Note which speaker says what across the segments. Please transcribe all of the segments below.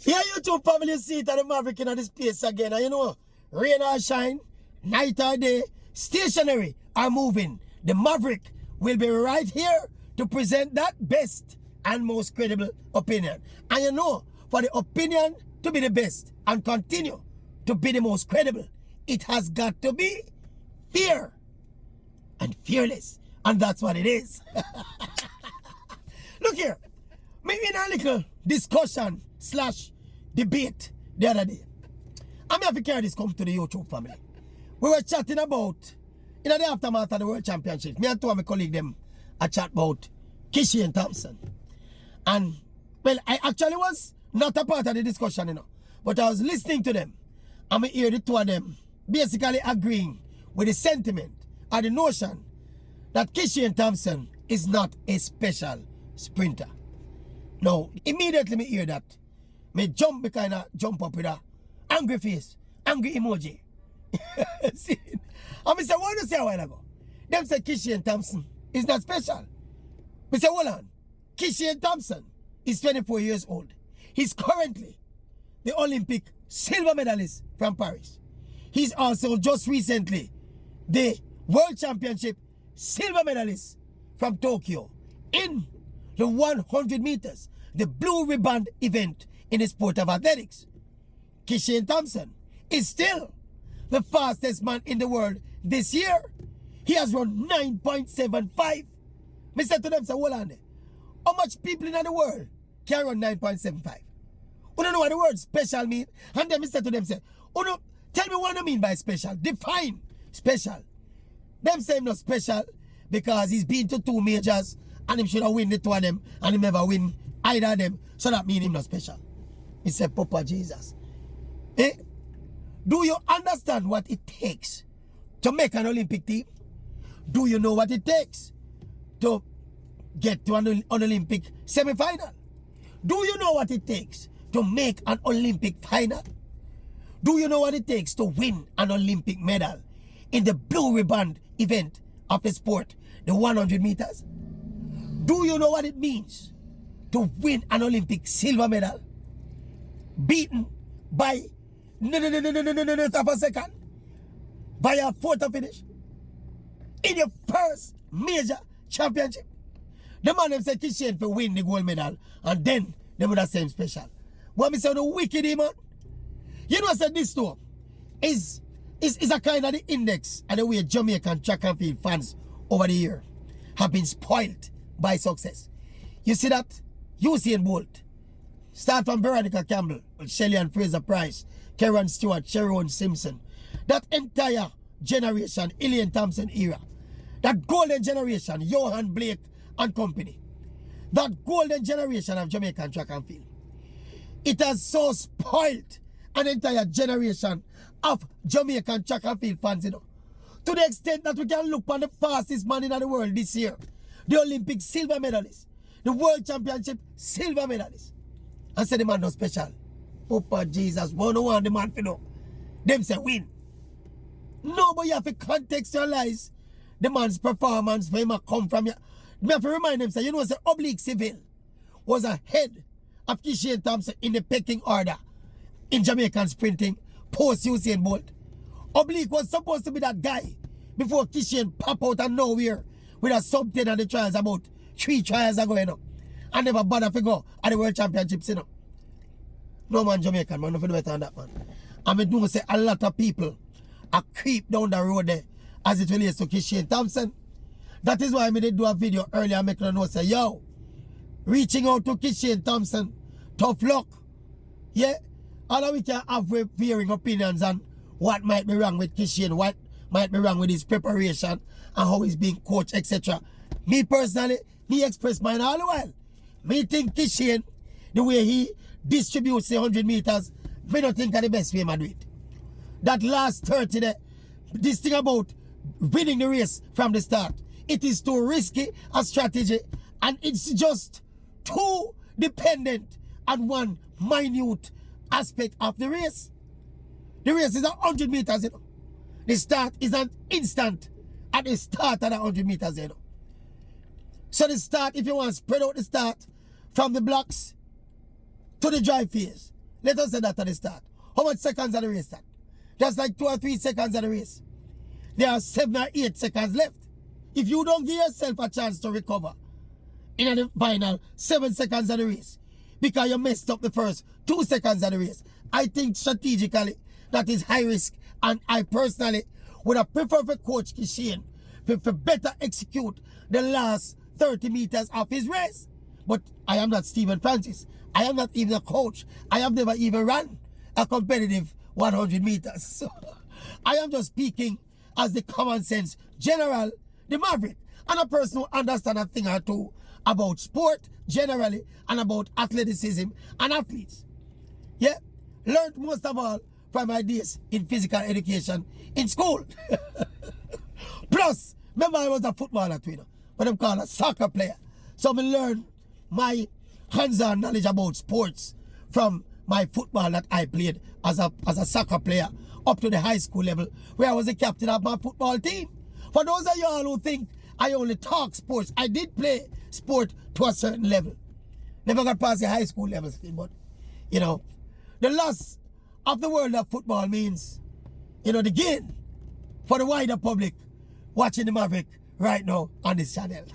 Speaker 1: Yeah, YouTube family, see it at the Maverick in this place again. And you know, rain or shine, night or day, stationary or moving, the Maverick will be right here to present that best and most credible opinion. And you know, for the opinion to be the best and continue to be the most credible, it has got to be fair and fearless. And that's what it is. Look here, maybe in a little discussion / debate the other day. I'm here to carry this come to the YouTube family. We were chatting about, in the aftermath of the World Championship, me and two of my colleagues them a chat about Kishane Thompson. And, well, I actually was not a part of the discussion, you know, but I was listening to them. And I hear the two of them basically agreeing with the sentiment or the notion that Kishane Thompson is not a special sprinter. Now, immediately me hear that, me jump up with a angry face, angry emoji. See? And I say, what did you say a while ago? Them say Kishane Thompson is not special. I say, hold on. Kishane Thompson is 24 years old. He's currently the Olympic silver medalist from Paris. He's also just recently the World Championship silver medalist from Tokyo in the 100 meters, the blue ribbon event in the sport of athletics. Kishane Thompson is still the fastest man in the world this year. He has run 9.75. I said to them, say, hold on there. How much people in the world can run 9.75? You don't know what the word special mean? And then I said to them, say, tell me what I mean by special. Define special. Them say him not special because he's been to 2 majors and him should have win the 2 of them and he never win either of them. So that mean him not special. He said, Papa Jesus. Eh? Do you understand what it takes to make an Olympic team? Do you know what it takes to get to an Olympic semi-final? Do you know what it takes to make an Olympic final? Do you know what it takes to win an Olympic medal in the blue ribbon event of the sport, the 100 meters? Do you know what it means to win an Olympic silver medal? Beaten by half a second by a photo finish in your first major championship. The man them said Kishane for win the gold medal and then they would have same special. What me say the wicked man? You know I said this too is a kind of the index and the way Jamaican track and field fans over the year have been spoiled by success. You see that? Usain Bolt. Start from Veronica Campbell, Shelley and Fraser Price, Karen Stewart, Sharon Simpson. That entire generation, Elaine Thompson era. That golden generation, Johan Blake and company. That golden generation of Jamaican track and field. It has so spoiled an entire generation of Jamaican track and field fans, you know. To the extent that we can look on the fastest man in the world this year. The Olympic silver medalist. The World Championship silver medalist. And say the man no special. Papa Jesus, want the man to know. Them say win. No, but you have to contextualize the man's performance where he might come from. Me have to remind them, say, you know, say Oblique Civil was ahead of Kishane Thompson in the pecking order in Jamaican sprinting post Usain Bolt. Oblique was supposed to be that guy before Kishane pop out of nowhere with a sub-10 on the trials about 3 trials ago, you know. And never bother to go at the World Championships, you know. No man Jamaican, man, nothing better than that, man. And I do say a lot of people are creep down the road there as it relates to Kishane Thompson. That is why I did do a video earlier making a note say, yo, reaching out to Kishane Thompson, tough luck. Yeah? All we can have varying opinions on what might be wrong with Kishane, what might be wrong with his preparation and how he's being coached, etc. Me personally, me express mine all the while. Me think Kishane, the way he distributes the 100 meters, me don't think of the best way to do it. That last 30 there, this thing about winning the race from the start, it is too risky a strategy and it's just too dependent on one minute aspect of the race. The race is 100 meters, you know. The start is an instant at the start of the 100 meters, you know. So the start, if you want to spread out the start from the blocks, to the dry phase. Let us say that at the start. How much seconds are the race that? Just like 2 or 3 seconds of the race. There are 7 or 8 seconds left. If you don't give yourself a chance to recover in the final 7 seconds of the race, because you messed up the first 2 seconds of the race, I think strategically that is high risk, and I personally would have preferred for Coach Kishane to better execute the last 30 meters of his race. But I am not Stephen Francis. I am not even a coach. I have never even run a competitive 100 meters. So I am just speaking as the common sense general, the maverick, and a person who understands a thing or two about sport generally and about athleticism and athletes. Yeah, learned most of all from my days in physical education in school. Plus, remember I was a footballer too, you know, what I'm called a soccer player. So I learned my hands-on knowledge about sports from my football that I played as a soccer player up to the high school level, where I was the captain of my football team. For those of y'all who think I only talk sports, I did play sport to a certain level. Never got past the high school level still, but, you know, the loss of the world of football means, you know, the gain for the wider public watching the Maverick right now on this channel.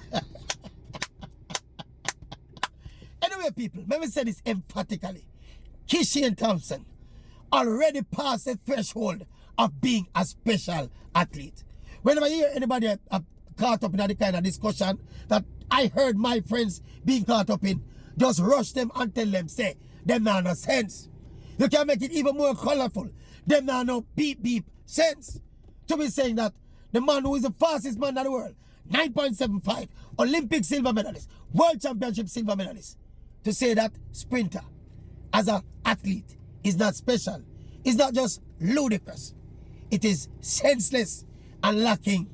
Speaker 1: Anyway, people, let me say this emphatically. Kishane Thompson already passed the threshold of being a special athlete. Whenever you hear anybody caught up in that kind of discussion that I heard my friends being caught up in, just rush them and tell them, say, them not no sense. You can make it even more colorful. Them not no beep beep sense. To be saying that the man who is the fastest man in the world, 9.75, Olympic silver medalist, world championship silver medalist, to say that sprinter as an athlete is not special, is not just ludicrous. It is senseless and lacking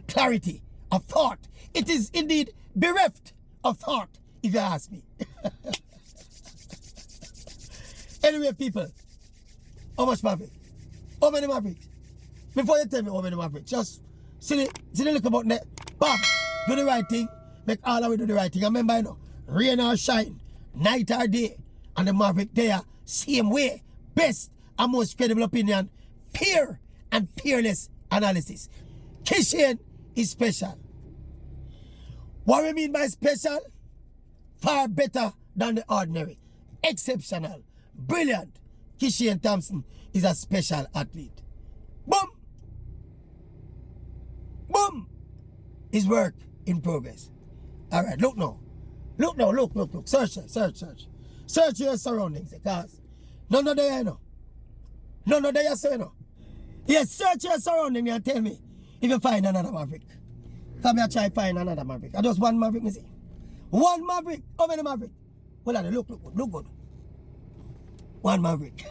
Speaker 1: clarity of thought. It is indeed bereft of thought, if you ask me. Anyway, people, how much Maverick? How many Mavericks? Before you tell me how many Mavericks, just see the look about that. Bam! Do the right thing. Make all of it do the right thing. And remember, you know, rain or shine, night or day, and the Maverick there, same way. Best and most credible opinion, fair and fearless analysis. Kishane is special. What we mean by special? Far better than the ordinary. Exceptional. Brilliant. Kishane Thompson is a special athlete. Boom! Boom! His work in progress. Alright, look now. Look now, look. Search. Search your surroundings, because none of them you know. None of them you say no. Yes, search your surroundings and tell me if you find another Maverick. Come here, try find another Maverick. I just one Maverick, me see. One Maverick. How many Maverick? Well, look good. One Maverick.